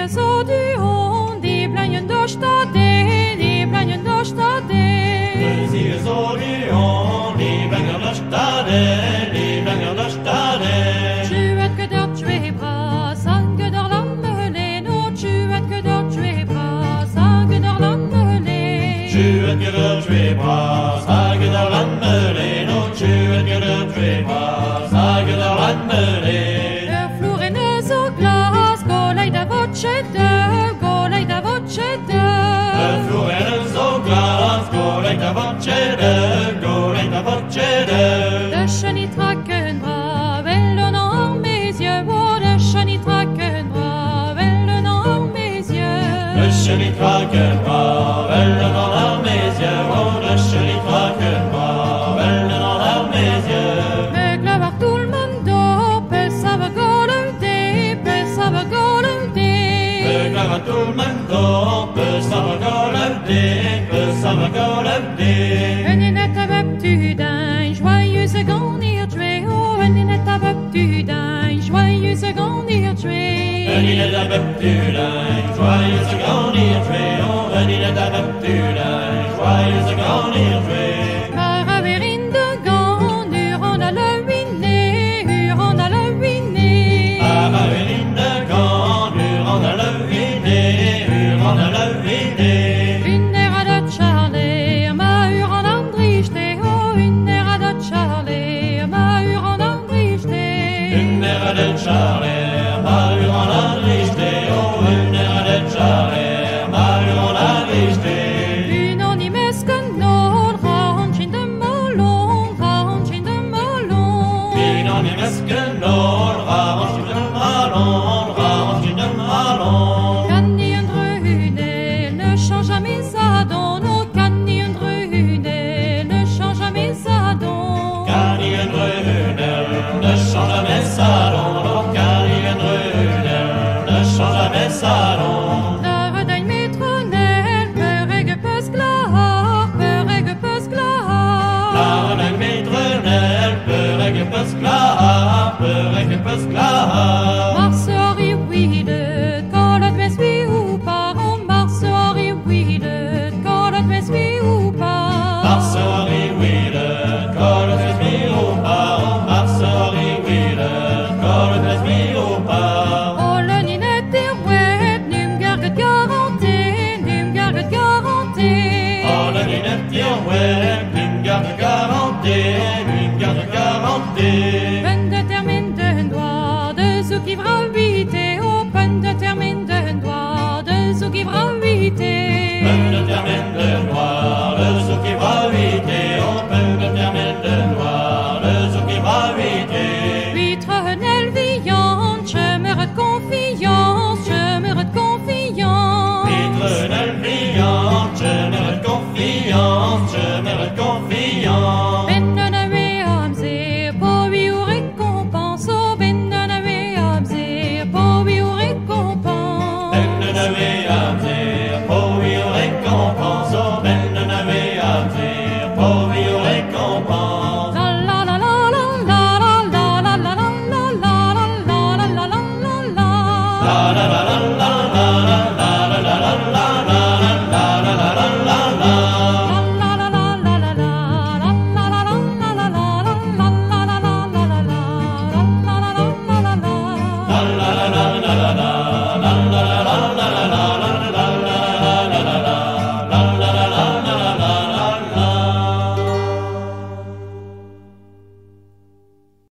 så du hon, die blanjen dorstade, die blanjen dorstade. Sier så du hon, die blanjen dorstade, die blanjen dorstade. Tu es que dans tu es bras, sang dans l'ammelé, no, tu es que dans tu es bras, sang dans l'ammelé. Tu es que dans tu es bras, sang dans l'ammelé, no, tu es que dans tu es bras, sang dans l'ammelé. Golej da voce de Florens og glas, golej da voce de. De chenit-traken bra, vellen en mes yeux. Oh, de chenit-traken bra, vellen en mes yeux. De chenit-traken bra, vellen en mes yeux. Oh, de chenit-traken bra, vellen en mes yeux. Me glavar tout le monde, peu ça va goleuder, peu ça va goleuder. Glava tout le monde, peu ça va goleuder, peu ça va goleuder. Une nénette avec tu d'un joyeux ganir tué. Oh, une nénette avec tu d'un joyeux ganir tué. Une nénette avec tu d'un joyeux ganir tué. Oh, une nénette avec tu d'un joyeux ganir tué. Maravérine de gant, Huron à le ruiner, Huron à le ruiner. Maravérine de gant, Huron à le ruiner, Huron à le ruiner. Une era de Charlie, ma Huron andrichte. Oh, une era de Charlie, ma Huron andrichte. Une era de Charlie, ma Huron andrichte. Oh, une era de Charlie, ma Huron andrichte. Une animesque non, ranchin de molon, ranchin de molon. Une animesque